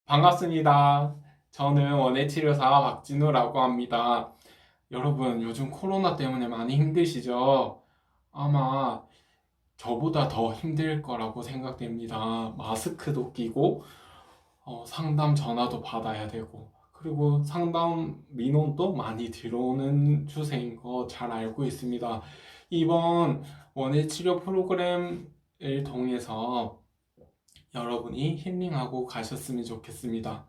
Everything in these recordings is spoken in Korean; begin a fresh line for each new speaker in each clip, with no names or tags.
반갑습니다. 저는 원예치료사 박진우라고 합니다. 여러분, 요즘 코로나 때문에 많이 힘드시죠? 아마 저보다 더 힘들 거라고 생각됩니다. 마스크도 끼고, 상담 전화도 받아야 되고, 그리고 상담 민원도 많이 들어오는 추세인 거 잘 알고 있습니다. 이번 원예치료 프로그램을 통해서 여러분이 힐링하고 가셨으면 좋겠습니다.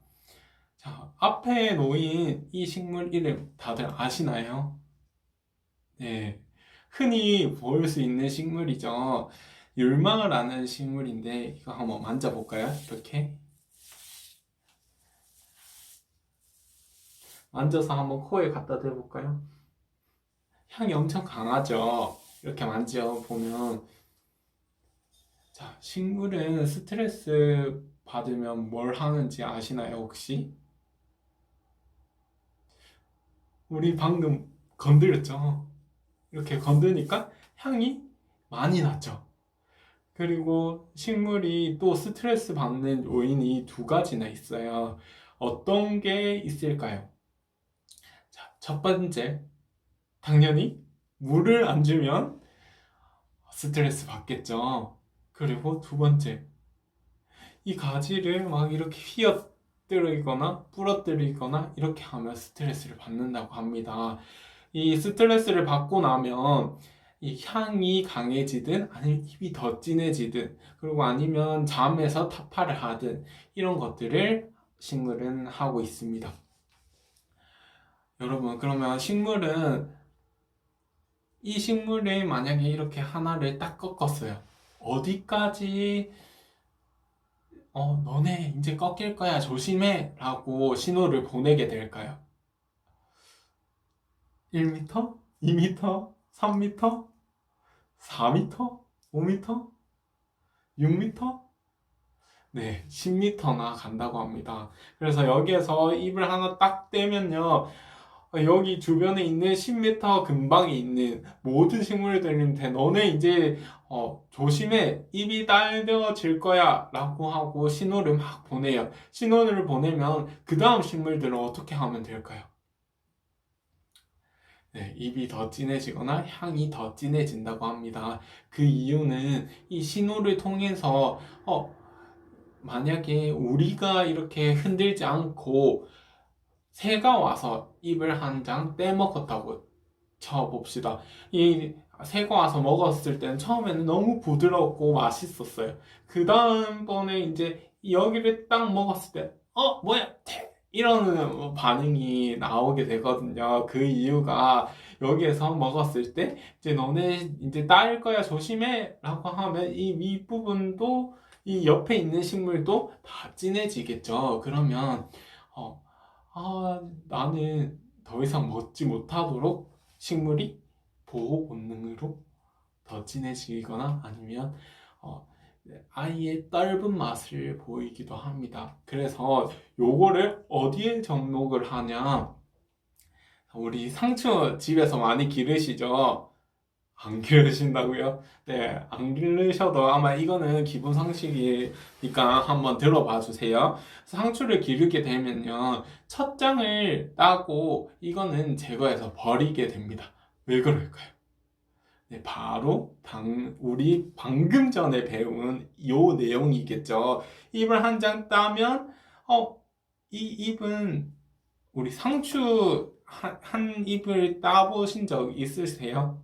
자, 앞에 놓인 이 식물 이름 다들 아시나요? 네. 흔히 볼 수 있는 식물이죠. 율마라는 식물인데, 이거 한번 만져볼까요? 이렇게. 만져서 한번 코에 갖다 대볼까요? 향이 엄청 강하죠? 이렇게 만져보면. 자, 식물은 스트레스 받으면 뭘 하는지 아시나요, 혹시? 우리 방금 건드렸죠? 이렇게 건드니까 향이 많이 나죠. 그리고 식물이 또 스트레스 받는 요인이 두 가지나 있어요. 어떤 게 있을까요? 자, 첫 번째, 당연히 물을 안 주면 스트레스 받겠죠. 그리고 두 번째, 이 가지를 막 이렇게 휘어뜨리거나 부러뜨리거나 이렇게 하면 스트레스를 받는다고 합니다. 이 스트레스를 받고 나면 이 향이 강해지든 아니면 입이 더 진해지든 그리고 아니면 잠에서 타파를 하든 이런 것들을 식물은 하고 있습니다. 여러분, 그러면 이 식물에 만약에 이렇게 하나를 딱 꺾었어요. 어디까지 너네 이제 꺾일 거야 조심해 라고 신호를 보내게 될까요? 1m? 2m? 3m? 4m? 5m? 6m? 네, 10m나 간다고 합니다. 그래서 여기에서 입을 하나 딱 떼면요, 여기 주변에 있는 10m 근방에 있는 모든 식물들한테 너네 이제 조심해 입이 딸려질 거야 라고 하고 신호를 막 보내요. 신호를 보내면 그 다음 식물들은 어떻게 하면 될까요? 네, 입이 더 진해지거나 향이 더 진해진다고 합니다. 그 이유는 이 신호를 통해서 만약에 우리가 이렇게 흔들지 않고 새가 와서 입을 한 장 떼먹었다고 쳐봅시다. 이 새가 와서 먹었을 때는 처음에는 너무 부드럽고 맛있었어요. 그 다음번에 이제 여기를 딱 먹었을 때, 뭐야, 이러는 반응이 나오게 되거든요. 그 이유가 여기에서 먹었을 때, 이제 너네 이제 따일 거야 조심해! 라고 하면 이 윗부분도 이 옆에 있는 식물도 다 진해지겠죠. 그러면, 어, 나는 더 이상 먹지 못하도록 식물이 보호 본능으로 더 진해지거나 아니면 어, 아예 떫은 맛을 보이기도 합니다. 그래서 요거를 어디에 접목을 하냐? 우리 상추 집에서 많이 기르시죠? 안 기르신다고요? 네, 안 기르셔도 아마 이거는 기본 상식이니까 한번 들어봐 주세요. 상추를 기르게 되면요, 첫 장을 따고 이거는 제거해서 버리게 됩니다. 왜 그럴까요? 네, 바로 우리 방금 전에 배운 요 내용이겠죠. 잎을 한 장 따면, 이 잎은 우리 상추 한 잎을 따보신 적 있으세요?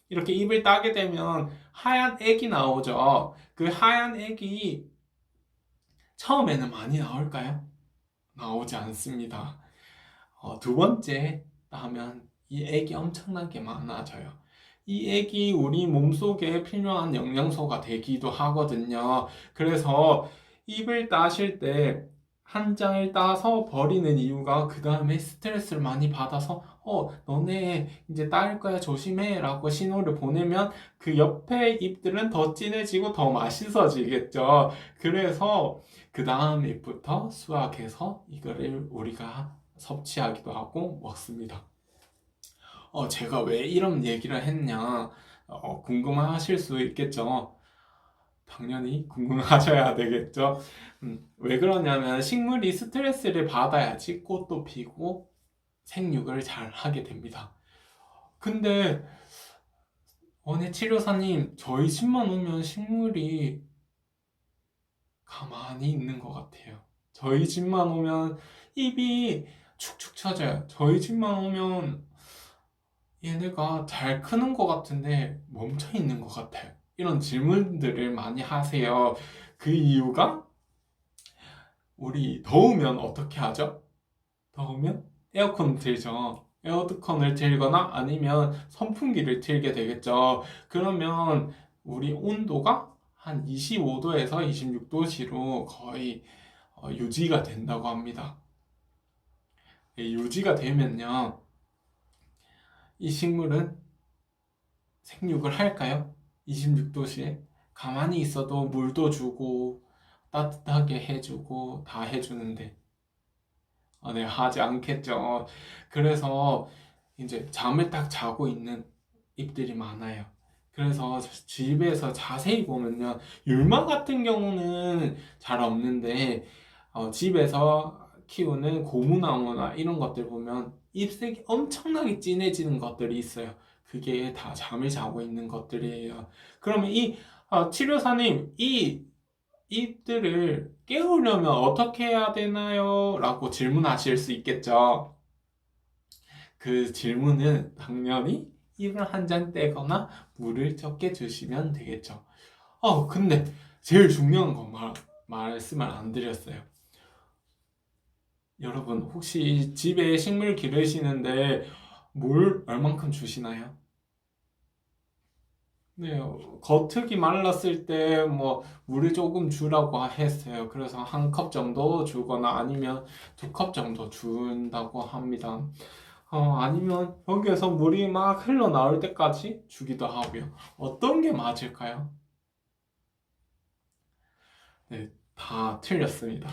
이렇게 잎을 따게 되면 하얀 액이 나오죠. 그 하얀 액이 처음에는 많이 나올까요? 나오지 않습니다. 두 번째 따면 이 액이 엄청나게 많아져요. 이 액이 우리 몸속에 필요한 영양소가 되기도 하거든요. 그래서 잎을 따실 때 한 장을 따서 버리는 이유가 그 다음에 스트레스를 많이 받아서 너네 이제 따을 거야 조심해 라고 신호를 보내면 그 옆에 잎들은 더 진해지고 더 맛있어지겠죠. 그래서 그 다음 잎부터 수확해서 이거를 우리가 섭취하기도 하고 먹습니다. 제가 왜 이런 얘기를 했냐 궁금하실 수 있겠죠. 당연히 궁금하셔야 되겠죠. 왜 그러냐면 식물이 스트레스를 받아야지 꽃도 피고 생육을 잘 하게 됩니다. 근데 원예치료사님, 저희 집만 오면 식물이 가만히 있는 것 같아요. 저희 집만 오면 입이 축축 처져요. 저희 집만 오면 얘네가 잘 크는 것 같은데 멈춰 있는 것 같아요. 이런 질문들을 많이 하세요. 그 이유가 우리 더우면 어떻게 하죠? 더우면 에어컨 틀죠. 에어컨을 틀거나 아니면 선풍기를 틀게 되겠죠. 그러면 우리 온도가 한 25도에서 26도씨로 거의 유지가 된다고 합니다. 유지가 되면요, 이 식물은 생육을 할까요? 26도씨에 가만히 있어도 물도 주고 따뜻하게 해주고 다 해주는데 네, 하지 않겠죠. 그래서 이제 잠을 딱 자고 있는 잎들이 많아요. 그래서 집에서 자세히 보면요, 율마 같은 경우는 잘 없는데 집에서 키우는 고무나무나 이런 것들 보면 잎색이 엄청나게 진해지는 것들이 있어요. 그게 다 잠을 자고 있는 것들이에요. 그러면 이 치료사님, 이 잎들을 깨우려면 어떻게 해야 되나요? 라고 질문하실 수 있겠죠. 그 질문은 당연히 잎을 한 장 떼거나 물을 적게 주시면 되겠죠. 근데 제일 중요한 건 말씀을 안 드렸어요. 여러분, 혹시 집에 식물 기르시는데 물 얼만큼 주시나요? 네, 겉흙이 말랐을 때 뭐 물을 조금 주라고 했어요. 그래서 한 컵 정도 주거나 아니면 두 컵 정도 준다고 합니다. 아니면 여기에서 물이 막 흘러나올 때까지 주기도 하고요. 어떤 게 맞을까요? 네, 다 틀렸습니다.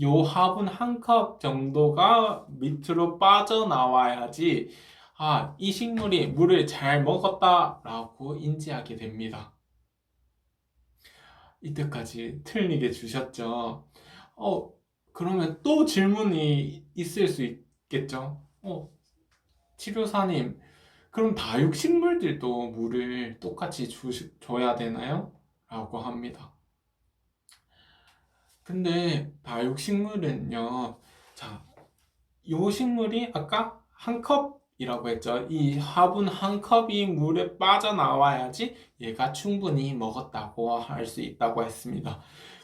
요 화분 한 컵 정도가 밑으로 빠져나와야지 이 식물이 물을 잘 먹었다라고 인지하게 됩니다. 이때까지 틀리게 주셨죠. 그러면 또 질문이 있을 수 있겠죠. 치료사님, 그럼 다육식물들도 물을 똑같이 줘야 되나요? 라고 합니다. 근데 다육식물은요, 자, 요 식물이 아까 한 컵이라고 했죠. 이 화분 한 컵이 물에 빠져나와야지 얘가 충분히 먹었다고 할 수 있다고 했습니다.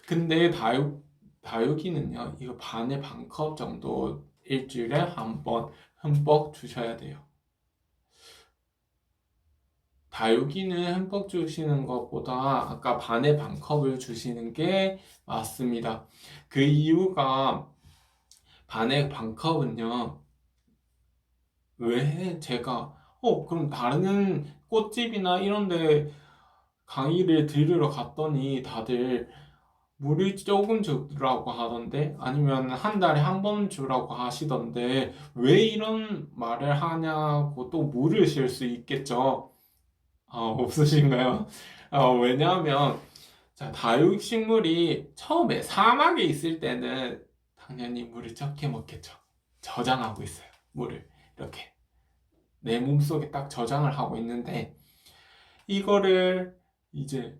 근데 다육이는요, 이거 반에 반 컵 정도 일주일에 한 번 흠뻑 주셔야 돼요. 다육이는 흠뻑 주시는 것보다 아까 반에 반 컵을 주시는 게 맞습니다. 그 이유가 반에 반 컵은요, 왜 제가 그럼 다른 꽃집이나 이런 데 강의를 들으러 갔더니 다들 물을 조금 주라고 하던데 아니면 한 달에 한 번 주라고 하시던데 왜 이런 말을 하냐고 또 물으실 수 있겠죠. 없으신가요? 왜냐하면 자, 다육식물이 처음에 사막에 있을 때는 당연히 물을 적게 먹겠죠. 저장하고 있어요. 물을 이렇게 내 몸속에 딱 저장을 하고 있는데 이거를 이제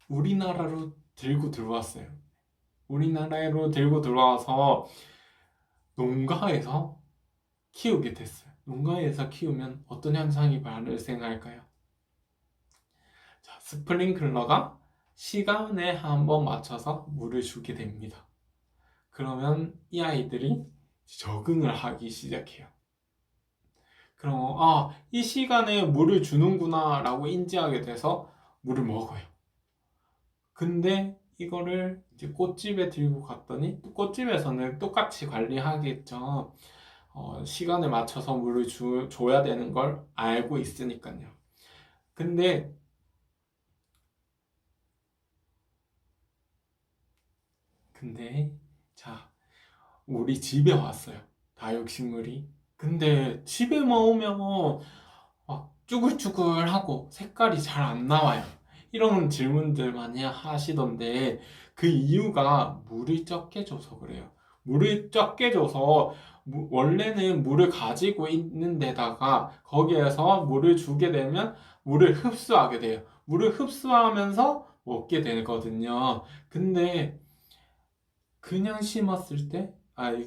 우리나라로 들고 들어왔어요. 우리나라로 들고 들어와서 농가에서 키우게 됐어요. 농가에서 키우면 어떤 현상이 발생할까요? 자, 스프링클러가 시간에 한 번 맞춰서 물을 주게 됩니다. 그러면 이 아이들이 적응을 하기 시작해요. 그럼 이 시간에 물을 주는구나 라고 인지하게 돼서 물을 먹어요. 근데 이거를 이제 꽃집에 들고 갔더니 또 꽃집에서는 똑같이 관리하겠죠. 시간에 맞춰서 물을 줘야 되는 걸 알고 있으니까요. 근데 자, 우리 집에 왔어요. 다육식물이. 근데 집에만 오면 막 쭈글쭈글하고 색깔이 잘 안 나와요. 이런 질문들 많이 하시던데 그 이유가 물을 적게 줘서 그래요. 물을 적게 줘서 원래는 물을 가지고 있는 데다가 거기에서 물을 주게 되면 물을 흡수하게 돼요. 물을 흡수하면서 먹게 되거든요. 근데 그냥 심었을 때,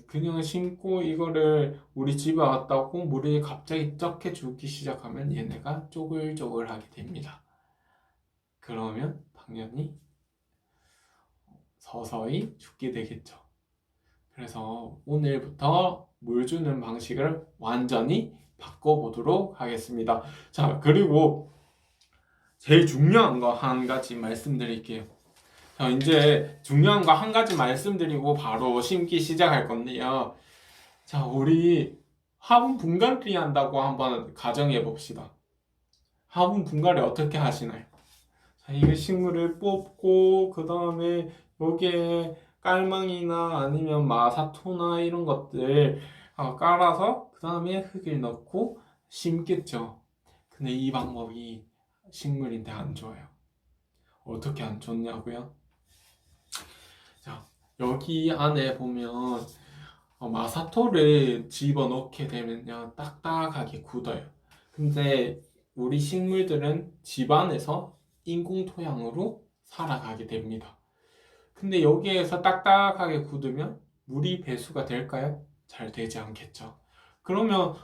그냥 심고 이거를 우리 집에 왔다고 물을 갑자기 적게 주기 시작하면 얘네가 쪼글쪼글하게 됩니다. 그러면 당연히 서서히 죽게 되겠죠. 그래서 오늘부터 물 주는 방식을 완전히 바꿔보도록 하겠습니다. 자, 그리고 제일 중요한 거 한 가지 말씀드릴게요. 자, 이제 중요한 거 한 가지 말씀드리고 바로 심기 시작할 건데요. 자, 우리 화분 분갈이 한다고 한번 가정해 봅시다. 화분 분갈이 어떻게 하시나요? 자, 이 식물을 뽑고 그 다음에 여기에 깔망이나 아니면 마사토나 이런 것들 깔아서 그 다음에 흙을 넣고 심겠죠. 근데 이 방법이 식물인데 안 좋아요. 어떻게 안 좋냐고요? 자, 여기 안에 보면 마사토를 집어넣게 되면요 딱딱하게 굳어요. 근데 우리 식물들은 집 안에서 인공 토양으로 살아가게 됩니다. 근데 여기에서 딱딱하게 굳으면 물이 배수가 될까요? 잘 되지 않겠죠. 그러면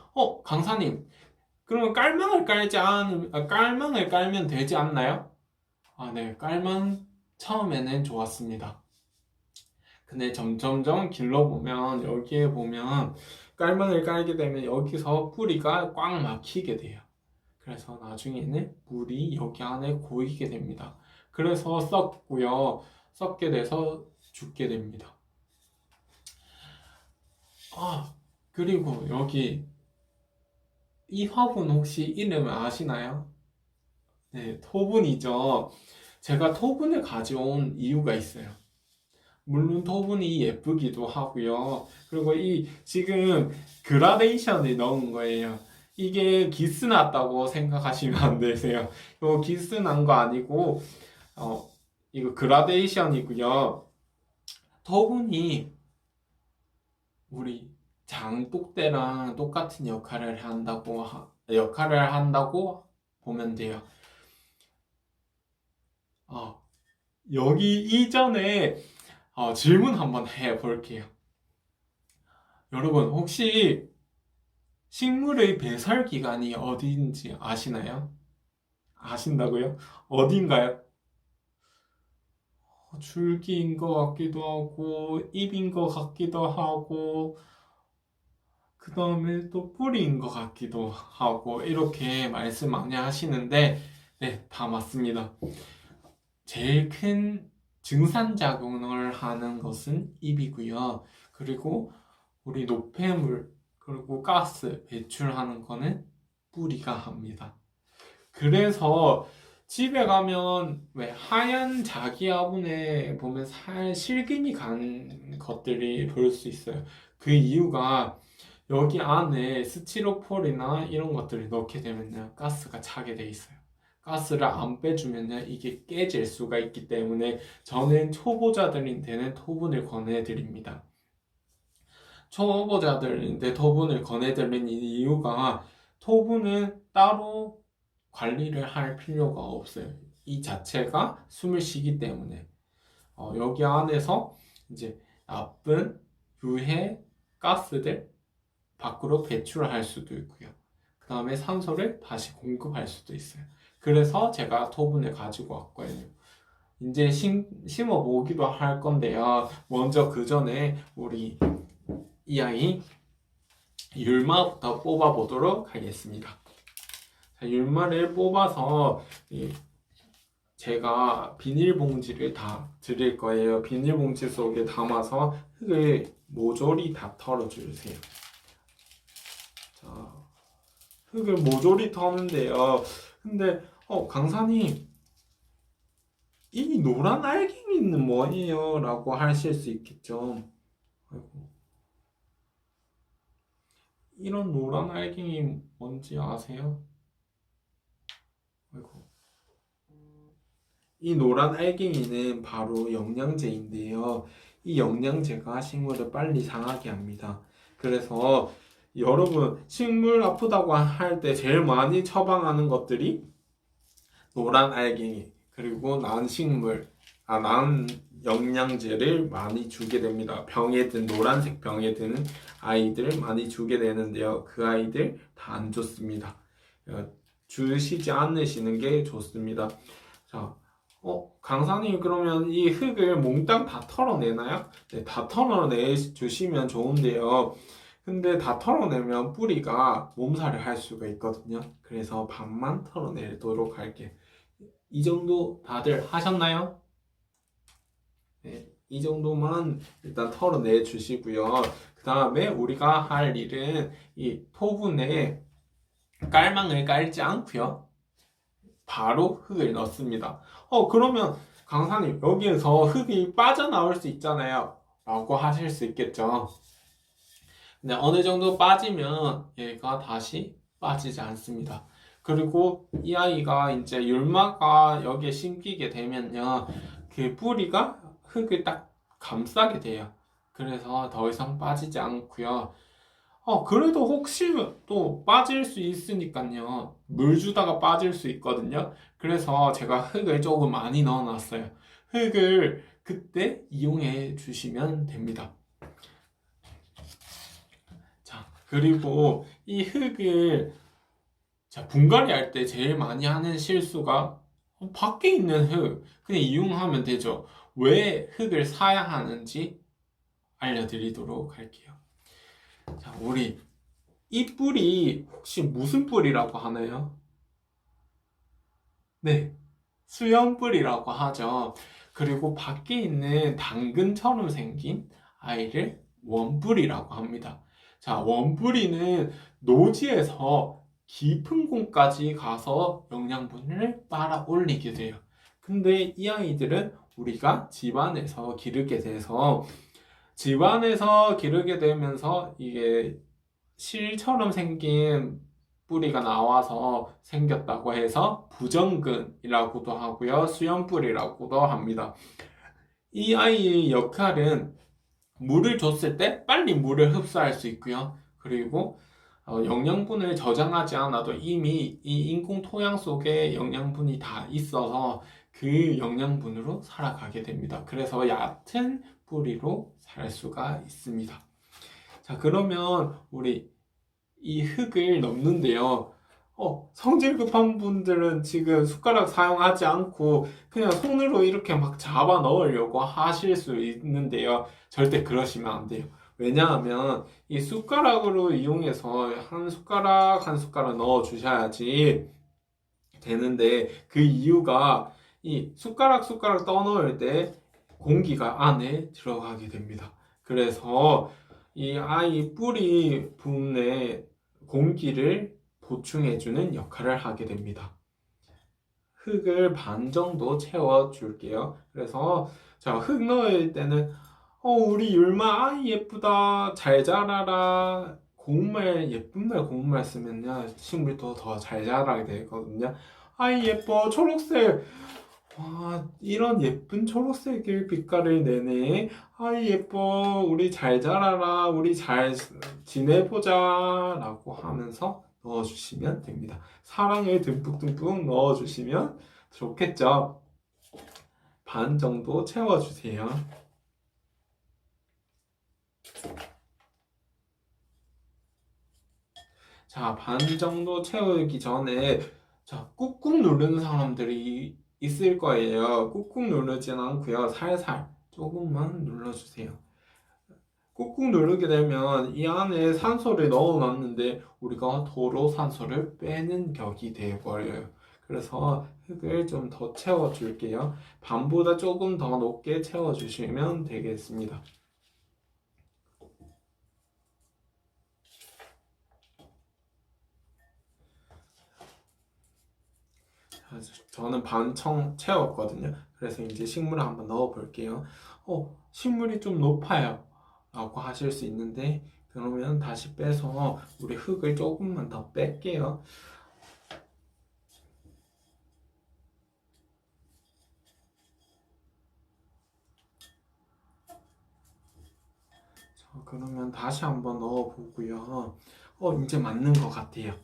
강사님, 그러면 깔망을 깔면 되지 않나요? 네, 깔망 처음에는 좋았습니다. 근데 점점점 길러보면 여기에 보면 깔망을 깔게 되면 여기서 뿌리가 꽉 막히게 돼요. 그래서 나중에는 물이 여기 안에 고이게 됩니다. 그래서 썩고요. 썩게 돼서 죽게 됩니다. 그리고 여기 이 화분 혹시 이름 아시나요? 네, 토분이죠. 제가 토분을 가져온 이유가 있어요. 물론 토분이 예쁘기도 하고요. 그리고 이 지금 그라데이션을 넣은 거예요. 이게 기스 났다고 생각하시면 안 되세요. 이거 기스 난 거 아니고 이거 그라데이션이고요. 토분이 우리 장독대랑 똑같은 역할을 한다고 보면 돼요. 여기 이전에 질문 한번 해볼게요. 여러분, 혹시 식물의 배설 기관이 어디인지 아시나요? 아신다고요? 어딘가요? 줄기인 것 같기도 하고, 잎인 것 같기도 하고, 그 다음에 또 뿌리인 것 같기도 하고, 이렇게 말씀 많이 하시는데, 네, 다 맞습니다. 제일 큰 증산작용을 하는 것은 잎이고요. 그리고 우리 노폐물, 그리고 가스 배출하는 거는 뿌리가 합니다. 그래서 집에 가면 왜 하얀 자기 화분에 보면 실금이 간 것들이 볼 수 있어요. 그 이유가 여기 안에 스티로폴이나 이런 것들을 넣게 되면요 가스가 차게 돼 있어요. 가스를 안 빼주면요 이게 깨질 수가 있기 때문에 저는 초보자들한테는 토분을 권해드립니다. 초보자들인데 토분을 권해드리는 이유가 토분은 따로 관리를 할 필요가 없어요. 이 자체가 숨을 쉬기 때문에 여기 안에서 이제 나쁜 유해 가스들 밖으로 배출할 수도 있고요. 그 다음에 산소를 다시 공급할 수도 있어요. 그래서 제가 토분을 가지고 왔거든요. 이제 심어 보기도 할 건데요. 먼저 그 전에 우리 이 아이 율마부터 뽑아 보도록 하겠습니다. 자, 율마를 뽑아서 제가 비닐봉지를 다 드릴 거예요. 비닐봉지 속에 담아서 흙을 모조리 다 털어주세요. 자, 흙을 모조리 터는데요. 근데 강사님 이 노란 알갱이는 뭐예요? 라고 하실 수 있겠죠. 아이고. 이런 노란 알갱이 뭔지 아세요? 아이고. 이 노란 알갱이는 바로 영양제인데요. 이 영양제가 식물을 빨리 상하게 합니다. 그래서 여러분 식물 아프다고 할 때 제일 많이 처방하는 것들이 노란 알갱이 그리고 난 영양제를 많이 주게 됩니다. 병에 든 노란색 병에 드는 아이들 많이 주게 되는데요. 그 아이들 다 안 좋습니다. 주시지 않으시는 게 좋습니다. 자, 강사님 그러면 이 흙을 몽땅 다 털어내나요? 네, 다 털어내 주시면 좋은데요. 근데 다 털어내면 뿌리가 몸살을 할 수가 있거든요. 그래서 반만 털어내도록 할게요. 이 정도 다들 하셨나요? 네, 이 정도만 일단 털어내 주시고요. 그 다음에 우리가 할 일은 이 토분에 깔망을 깔지 않고요. 바로 흙을 넣습니다. 그러면 강사님 여기에서 흙이 빠져나올 수 있잖아요. 라고 하실 수 있겠죠. 근데 어느 정도 빠지면 얘가 다시 빠지지 않습니다. 그리고 이 아이가 이제 율마가 여기에 심기게 되면요. 그 뿌리가 흙을 딱 감싸게 돼요. 그래서 더 이상 빠지지 않고요. 그래도 혹시 또 빠질 수 있으니까요. 물 주다가 빠질 수 있거든요. 그래서 제가 흙을 조금 많이 넣어놨어요. 흙을 그때 이용해 주시면 됩니다. 자, 그리고 이 흙을 분갈이 할 때 제일 많이 하는 실수가 밖에 있는 흙 그냥 이용하면 되죠. 왜 흙을 사야 하는지 알려드리도록 할게요. 자, 우리 이 뿌리 혹시 무슨 뿌리라고 하나요? 네, 수염뿌리라고 하죠. 그리고 밖에 있는 당근처럼 생긴 아이를 원뿌리라고 합니다. 자, 원뿌리는 노지에서 깊은 곳까지 가서 영양분을 빨아 올리게 돼요. 근데 이 아이들은 우리가 집안에서 기르게 돼서 집안에서 기르게 되면서 이게 실처럼 생긴 뿌리가 나와서 생겼다고 해서 부정근이라고도 하고요. 수염뿌리라고도 합니다. 이 아이의 역할은 물을 줬을 때 빨리 물을 흡수할 수 있고요. 그리고 영양분을 저장하지 않아도 이미 이 인工토양 속에 영양분이 다 있어서 그 영양분으로 살아가게 됩니다. 그래서 얕은 뿌리로 살 수가 있습니다. 자, 그러면 우리 이 흙을 넣는데요. 성질 급한 분들은 지금 숟가락 사용하지 않고 그냥 손으로 이렇게 막 잡아 넣으려고 하실 수 있는데요. 절대 그러시면 안 돼요. 왜냐하면 이 숟가락으로 이용해서 한 숟가락 한 숟가락 넣어 주셔야지 되는데 그 이유가 이 숟가락 떠넣을 때 공기가 안에 들어가게 됩니다. 그래서 이 아이 뿌리 부분에 공기를 보충해주는 역할을 하게 됩니다. 흙을 반 정도 채워 줄게요. 그래서 자, 흙 넣을 때는 우리 율마 아이 예쁘다 잘 자라라 고운말 예쁜 말 고운말 쓰면요 식물이 더 잘 자라게 되거든요. 아이 예뻐 초록색 와 이런 예쁜 초록색의 빛깔을 내네. 아이 예뻐 우리 잘 자라라 우리 잘 지내보자 라고 하면서 넣어주시면 됩니다. 사랑을 듬뿍듬뿍 넣어주시면 좋겠죠. 반 정도 채워주세요. 자, 반 정도 채우기 전에 자, 꾹꾹 누르는 사람들이 있을 거예요. 꾹꾹 누르진 않고요. 살살 조금만 눌러주세요. 꾹꾹 누르게 되면 이 안에 산소를 넣어놨는데 우리가 도로 산소를 빼는 격이 되어버려요. 그래서 흙을 좀 더 채워줄게요. 반보다 조금 더 높게 채워주시면 되겠습니다. 저는 반청 채웠거든요. 그래서 이제 식물을 한번 넣어 볼게요. 식물이 좀 높아요. 라고 하실 수 있는데, 그러면 다시 빼서 우리 흙을 조금만 더 뺄게요. 그러면 다시 한번 넣어보고요. 이제 맞는 것 같아요.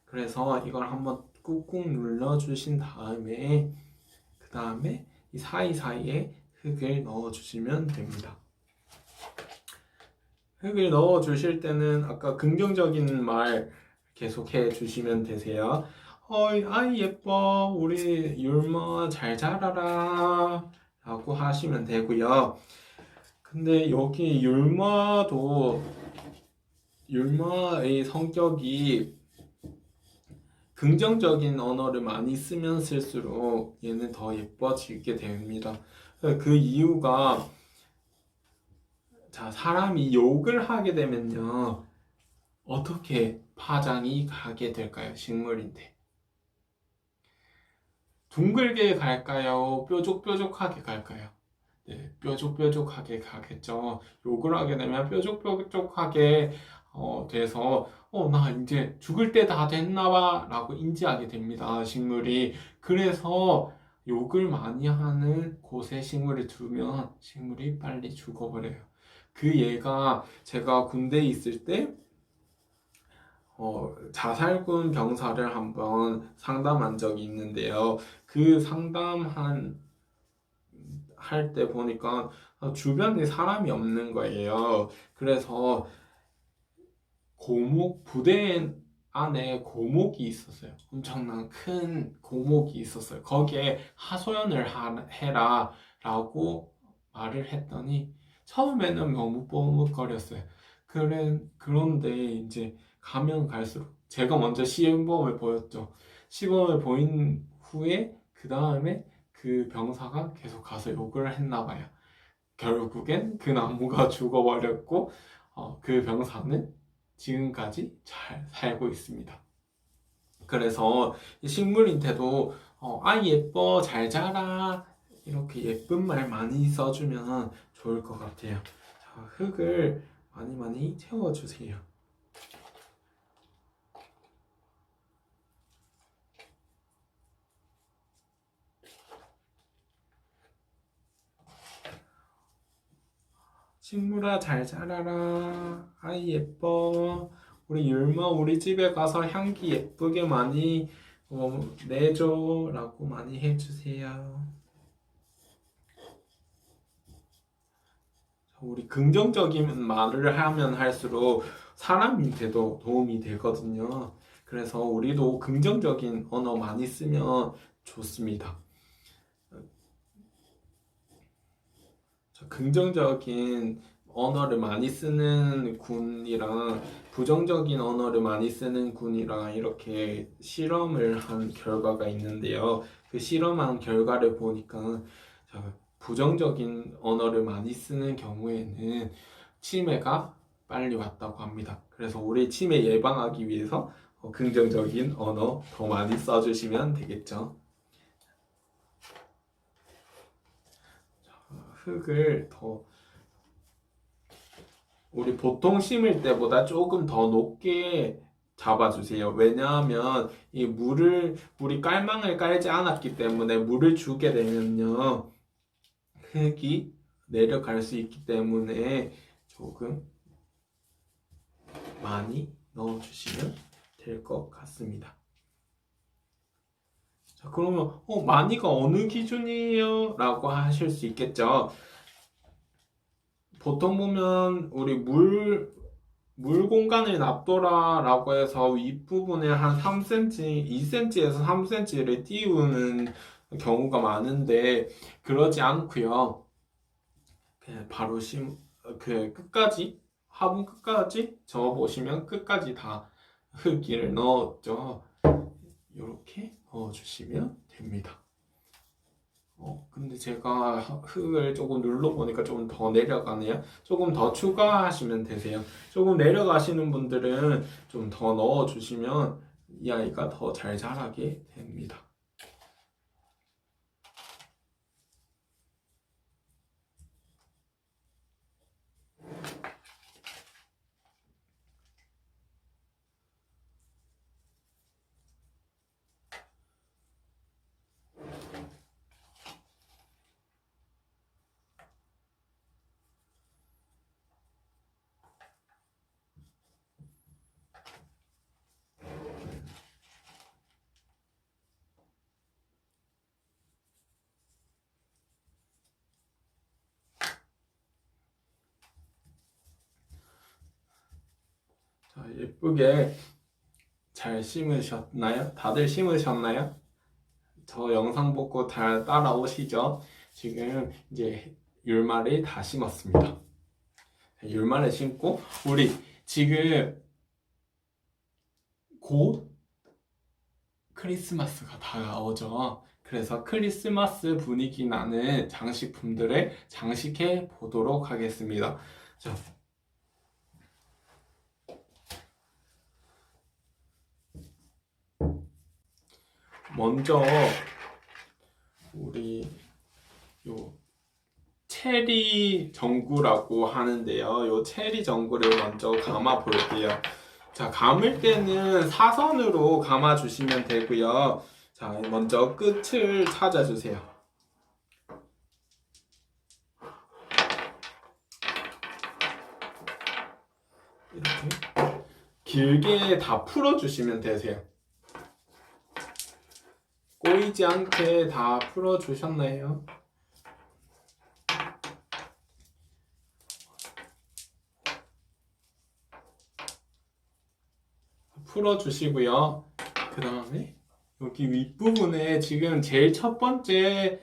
그래서 이걸 한번 꾹꾹 눌러주신 다음에 그 다음에 이 사이사이에 흙을 넣어주시면 됩니다. 흙을 넣어주실 때는 아까 긍정적인 말 계속 해주시면 되세요. 아이 예뻐, 우리 율마 잘 자라라 라고 하시면 되고요. 근데 여기 율마의 성격이 긍정적인 언어를 많이 쓰면 쓸수록 얘는 더 예뻐지게 됩니다. 그 이유가, 자, 사람이 욕을 하게 되면요, 어떻게 파장이 가게 될까요? 식물인데. 둥글게 갈까요? 뾰족뾰족하게 갈까요? 네, 뾰족뾰족하게 가겠죠. 욕을 하게 되면 뾰족뾰족하게 돼서 나 이제 죽을 때 다 됐나 봐 라고 인지하게 됩니다. 식물이. 그래서 욕을 많이 하는 곳에 식물을 두면 식물이 빨리 죽어버려요. 그 얘가 제가 군대에 있을 때 자살군 병사를 한번 상담한 적이 있는데요. 그 상담한 할 때 보니까 주변에 사람이 없는 거예요. 그래서 부대 안에 고목이 있었어요. 엄청난 큰 고목이 있었어요. 거기에 하소연을 해라 라고 말을 했더니 처음에는 너무 뻐뭇거렸어요. 그런데 이제 가면 갈수록 제가 먼저 시범을 보였죠. 시범을 보인 후에 그 다음에 그 병사가 계속 가서 욕을 했나 봐요. 결국엔 그 나무가 죽어버렸고 그 병사는 지금까지 잘 살고 있습니다. 그래서 이 식물인테도 아이 예뻐 잘 자라 이렇게 예쁜 말 많이 써주면 좋을 것 같아요. 자, 흙을 많이 많이 채워주세요. 식물아 잘 자라라 아이 예뻐 우리 율마 우리 집에 가서 향기 예쁘게 많이 내줘 라고 많이 해주세요. 우리 긍정적인 말을 하면 할수록 사람한테도 도움이 되거든요. 그래서 우리도 긍정적인 언어 많이 쓰면 좋습니다. 긍정적인 언어를 많이 쓰는 군이랑 부정적인 언어를 많이 쓰는 군이랑 이렇게 실험을 한 결과가 있는데요. 그 실험한 결과를 보니까 부정적인 언어를 많이 쓰는 경우에는 치매가 빨리 왔다고 합니다. 그래서 우리 치매 예방하기 위해서 긍정적인 언어 더 많이 써주시면 되겠죠. 흙을 더 우리 보통 심을 때보다 조금 더 높게 잡아주세요. 왜냐하면 이 물이 깔망을 깔지 않았기 때문에 물을 주게 되면요. 흙이 내려갈 수 있기 때문에 조금 많이 넣어주시면 될 것 같습니다. 자, 그러면 많이가 어느 기준이에요? 라고 하실 수 있겠죠. 보통 보면 우리 물 공간을 놔둬라 라고 해서 윗부분에 한 3cm, 2cm에서 3cm를 띄우는 경우가 많은데 그러지 않고요. 그냥 바로 그 끝까지 화분 끝까지 저어보시면 끝까지 다 흙을 넣었죠. 이렇게 넣어주시면 됩니다. 근데 제가 흙을 조금 눌러보니까 조금 더 내려가네요. 조금 더 추가하시면 되세요. 조금 내려가시는 분들은 좀 더 넣어주시면 이 아이가 더 잘 자라게 됩니다. 예쁘게 잘 심으셨나요? 다들 심으셨나요? 저 영상 보고 다 따라오시죠? 지금 이제 율마를 다 심었습니다. 율마를 심고 우리 지금 곧 크리스마스가 다가오죠. 그래서 크리스마스 분위기 나는 장식품들을 장식해 보도록 하겠습니다. 자, 먼저 우리 요 체리 전구라고 하는데요. 요 체리 전구를 먼저 감아 볼게요. 자, 감을 때는 사선으로 감아 주시면 되고요. 자, 먼저 끝을 찾아주세요. 이렇게 길게 다 풀어주시면 되세요. 꼬이지 않게 다 풀어주셨나요? 풀어주시고요. 그 다음에 여기 윗부분에 지금 제일 첫 번째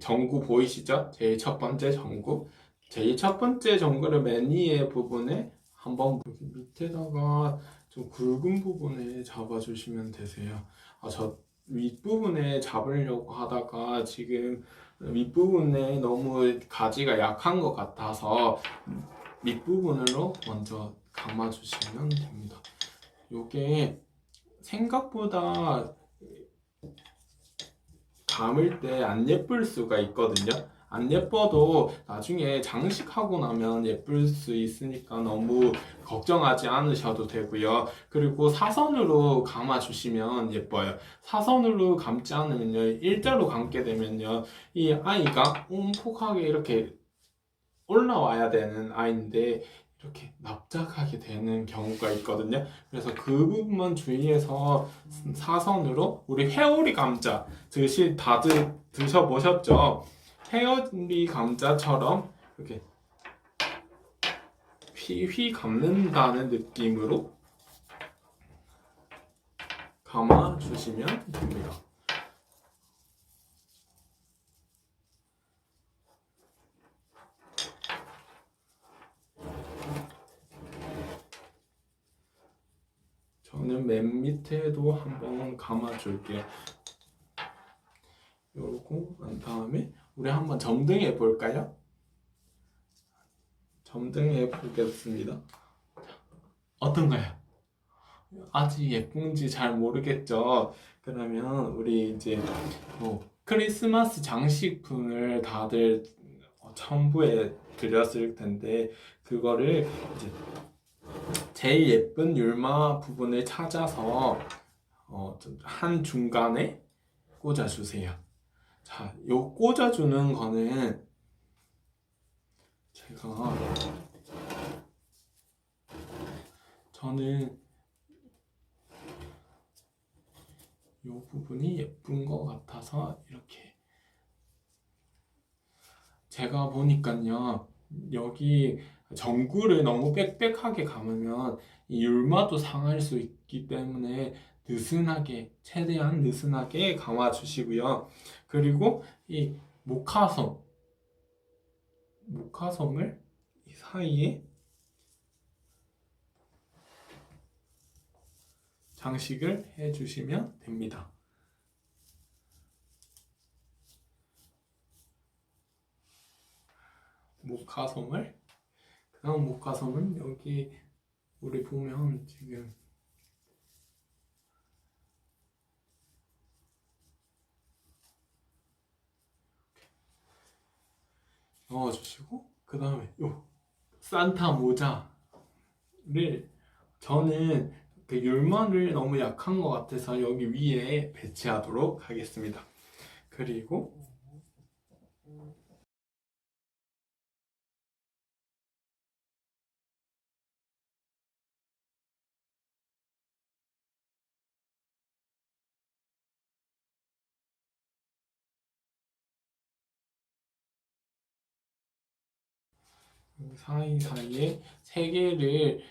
전구 보이시죠? 제일 첫 번째 전구. 제일 첫 번째 전구를 맨 위에 부분에 한번 여기 밑에다가 좀 굵은 부분에 잡아주시면 되세요. 저 윗부분에 잡으려고 하다가 지금 윗부분에 너무 가지가 약한 것 같아서 밑부분으로 먼저 감아주시면 됩니다. 요게 생각보다 감을 때 안 예쁠 수가 있거든요. 안 예뻐도 나중에 장식하고 나면 예쁠 수 있으니까 너무 걱정하지 않으셔도 되고요. 그리고 사선으로 감아주시면 예뻐요. 사선으로 감지 않으면요, 일자로 감게 되면요, 이 아이가 움푹하게 이렇게 올라와야 되는 아이인데 이렇게 납작하게 되는 경우가 있거든요. 그래서 그 부분만 주의해서 사선으로 우리 회오리 감자 다들 드셔보셨죠? 회오리 감자처럼 이렇게 휘휘 감는다는 느낌으로 감아 주시면 됩니다. 저는 맨 밑에도 한번 감아 줄게요. 요러고 난 다음에 우리 한번 점등해 볼까요? 점등해 보겠습니다. 어떤가요? 아직 예쁜지 잘 모르겠죠. 그러면 우리 이제 크리스마스 장식품을 다들 첨부해 드렸을 텐데 그거를 이제 제일 예쁜 율마 부분을 찾아서 한 중간에 꽂아주세요. 자, 요 꽂아주는 거는 저는 이 부분이 예쁜 것 같아서 이렇게 제가 보니까요 여기 전구를 너무 빽빽하게 감으면 이 율마도 상할 수 있기 때문에 느슨하게 최대한 느슨하게 감아 주시고요. 그리고 이 목화섬을 이 사이에 장식을 해 주시면 됩니다. 그다음 목화섬은 여기 우리 보면 지금 넣어주시고 그 다음에 요 산타 모자를 저는 그 율마를 너무 약한 것 같아서 여기 위에 배치하도록 하겠습니다. 그리고 사이사이에 세 개를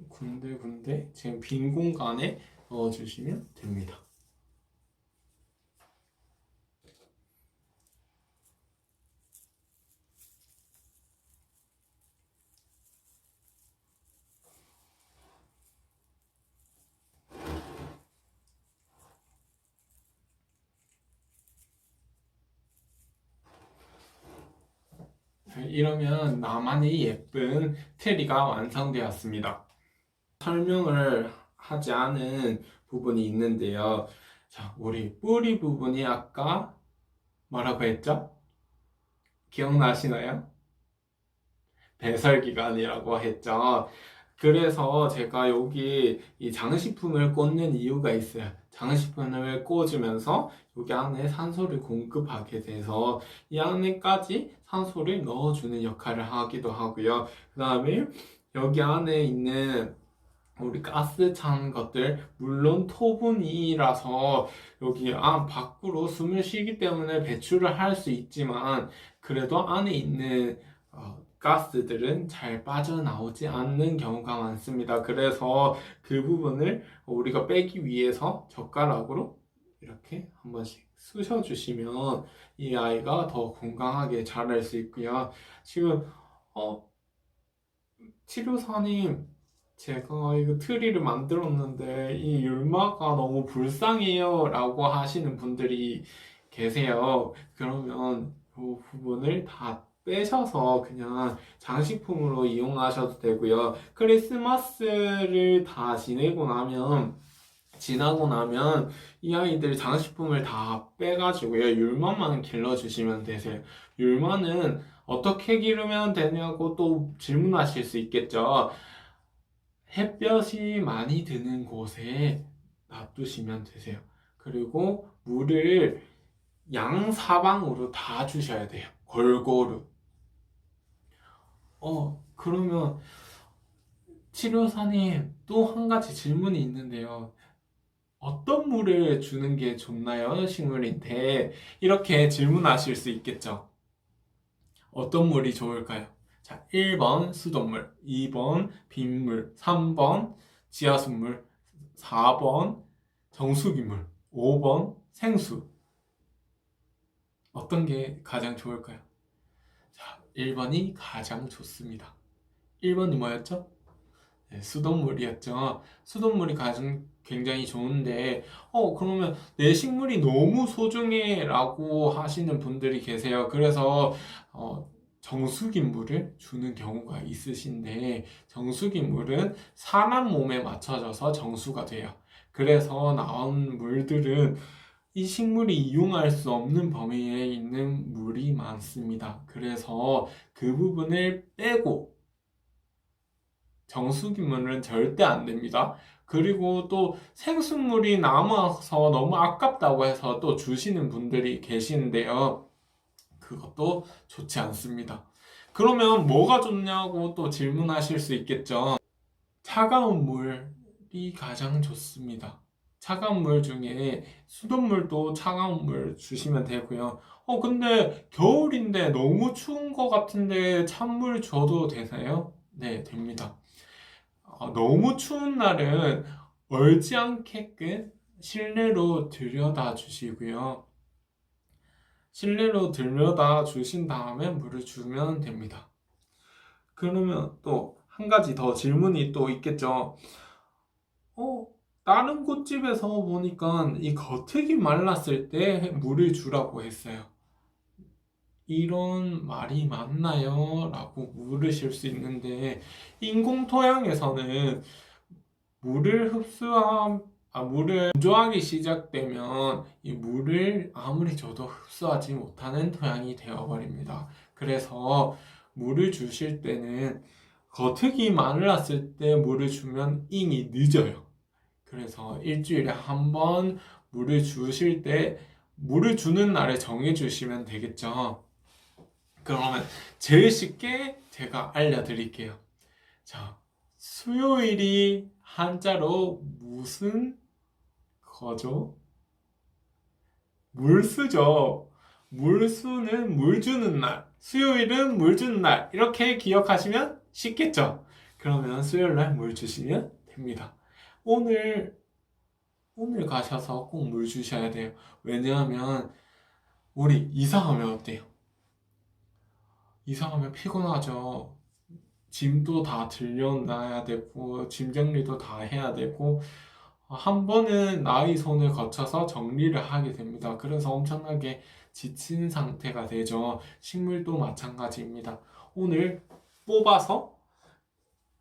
군데군데 지금 빈 공간에 넣어주시면 됩니다. 이러면 나만의 예쁜 트리가 완성되었습니다. 설명을 하지 않은 부분이 있는데요. 자, 우리 뿌리 부분이 아까 뭐라고 했죠? 기억나시나요? 배설기관이라고 했죠. 그래서 제가 여기 이 장식품을 꽂는 이유가 있어요. 장식품을 꽂으면서 여기 안에 산소를 공급하게 돼서 이 안에까지 산소를 넣어주는 역할을 하기도 하고요. 그 다음에 여기 안에 있는 우리 가스 찬 것들, 물론 토분이라서 여기 안 밖으로 숨을 쉬기 때문에 배출을 할 수 있지만 그래도 안에 있는 가스들은 잘 빠져나오지 않는 경우가 많습니다. 그래서 그 부분을 우리가 빼기 위해서 젓가락으로 이렇게 한 번씩 쑤셔주시면 이 아이가 더 건강하게 자랄 수 있고요. 지금 치료사님, 제가 이거 트리를 만들었는데 이 율마가 너무 불쌍해요 라고 하시는 분들이 계세요. 그러면 이 부분을 다 빼셔서 그냥 장식품으로 이용하셔도 되고요. 크리스마스를 다 지나고 나면 이 아이들 장식품을 다 빼가지고요. 율마만 길러주시면 되세요. 율마는 어떻게 기르면 되냐고 또 질문하실 수 있겠죠. 햇볕이 많이 드는 곳에 놔두시면 되세요. 그리고 물을 양사방으로 다 주셔야 돼요. 골고루. 그러면 치료사님 또 한 가지 질문이 있는데요. 어떤 물을 주는 게 좋나요? 식물인데 이렇게 질문하실 수 있겠죠. 어떤 물이 좋을까요? 자, 1번 수돗물, 2번 빗물, 3번 지하수물, 4번 정수기물, 5번 생수. 어떤 게 가장 좋을까요? 자, 1번이 가장 좋습니다. 1번이 뭐였죠? 네, 수돗물이었죠. 수돗물이 가장 굉장히 좋은데, 그러면 내 식물이 너무 소중해 라고 하시는 분들이 계세요. 그래서, 정수긴 물을 주는 경우가 있으신데, 정수긴 물은 사람 몸에 맞춰져서 정수가 돼요. 그래서 나온 물들은 이 식물이 이용할 수 없는 범위에 있는 물이 많습니다. 그래서 그 부분을 빼고, 정수기물은 절대 안 됩니다. 그리고 또 생수물이 남아서 너무 아깝다고 해서 또 주시는 분들이 계시는데요. 그것도 좋지 않습니다. 그러면 뭐가 좋냐고 또 질문하실 수 있겠죠. 차가운 물이 가장 좋습니다. 차가운 물 중에 수돗물도 차가운 물 주시면 되고요. 근데 겨울인데 너무 추운 것 같은데 찬물 줘도 되나요? 네, 됩니다. 너무 추운 날은 얼지 않게끔 실내로 들여다 주시고요. 실내로 들여다 주신 다음에 물을 주면 됩니다. 그러면 또 한 가지 더 질문이 또 있겠죠. 다른 꽃집에서 보니까 이 겉흙이 말랐을 때 물을 주라고 했어요. 이런 말이 맞나요? 라고 물으실 수 있는데, 인공토양에서는 물을 건조하기 시작되면 이 물을 아무리 줘도 흡수하지 못하는 토양이 되어버립니다. 그래서 물을 주실 때는 겉흙이 말랐을 때 물을 주면 이미 늦어요. 그래서 일주일에 한 번 물을 주실 때 물을 주는 날에 정해 주시면 되겠죠. 그러면 제일 쉽게 제가 알려드릴게요. 자, 수요일이 한자로 무슨 거죠? 물수죠. 물수는 물 주는 날. 수요일은 물 주는 날. 이렇게 기억하시면 쉽겠죠? 그러면 수요일 날 물 주시면 됩니다. 오늘, 오늘 가셔서 꼭 물 주셔야 돼요. 왜냐하면, 우리 이사하면 어때요? 이사하면 피곤하죠. 짐도 다 들여놔야 되고, 짐 정리도 다 해야 되고, 한 번은 나의 손을 거쳐서 정리를 하게 됩니다. 그래서 엄청나게 지친 상태가 되죠. 식물도 마찬가지입니다. 오늘 뽑아서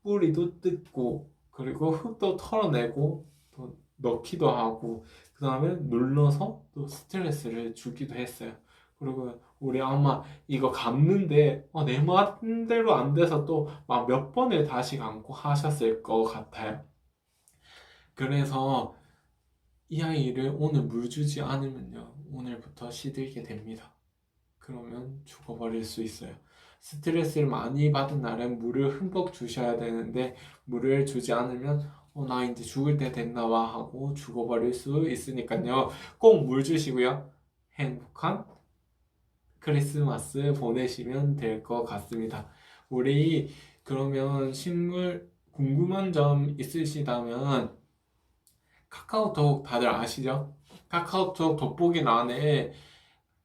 뿌리도 뜯고, 그리고 흙도 털어내고, 또 넣기도 하고, 그 다음에 눌러서 또 스트레스를 주기도 했어요. 그리고 우리 아마 이거 감는데 내 맘대로 안 돼서 또 막 몇 번을 다시 감고 하셨을 것 같아요. 그래서 이 아이를 오늘 물 주지 않으면요, 오늘부터 시들게 됩니다. 그러면 죽어버릴 수 있어요. 스트레스를 많이 받은 날엔 물을 흠뻑 주셔야 되는데, 물을 주지 않으면 나 이제 죽을 때 됐나 봐 하고 죽어버릴 수 있으니까요. 꼭 물 주시고요. 행복한 크리스마스 보내시면 될 것 같습니다. 우리 그러면 식물 궁금한 점 있으시다면 카카오톡 다들 아시죠? 카카오톡 돋보기란에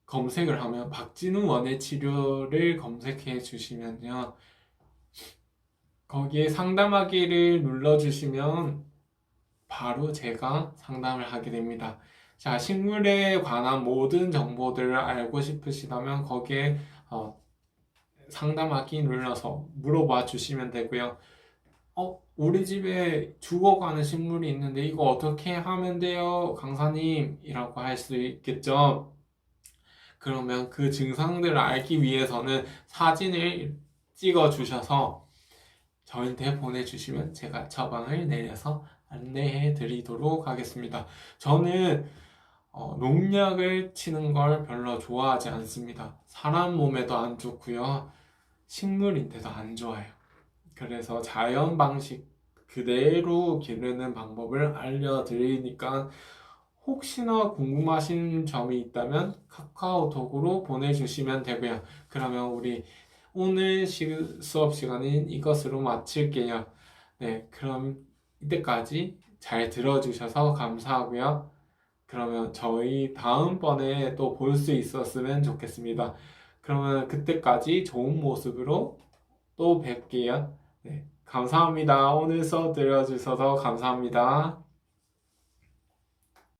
검색을 하면 박진우 원예 치료를 검색해 주시면요. 거기에 상담하기를 눌러주시면 바로 제가 상담을 하게 됩니다. 자, 식물에 관한 모든 정보들을 알고 싶으시다면 거기에 상담하기 눌러서 물어봐 주시면 되고요. 우리 집에 죽어가는 식물이 있는데 이거 어떻게 하면 돼요? 강사님 이라고 할 수 있겠죠? 그러면 그 증상들을 알기 위해서는 사진을 찍어 주셔서 저한테 보내주시면 제가 처방을 내려서 안내해 드리도록 하겠습니다. 저는 농약을 치는 걸 별로 좋아하지 않습니다. 사람 몸에도 안 좋고요. 식물인데도 안 좋아요. 그래서 자연 방식 그대로 기르는 방법을 알려드리니까 혹시나 궁금하신 점이 있다면 카카오톡으로 보내주시면 되고요. 그러면 우리 오늘 수업 시간은 이것으로 마칠게요. 네, 그럼 이때까지 잘 들어주셔서 감사하고요. 그러면 저희 다음번에 또 볼 수 있었으면 좋겠습니다. 그러면 그때까지 좋은 모습으로 또 뵐게요. 네, 감사합니다. 오늘 수업 들어주셔서 감사합니다.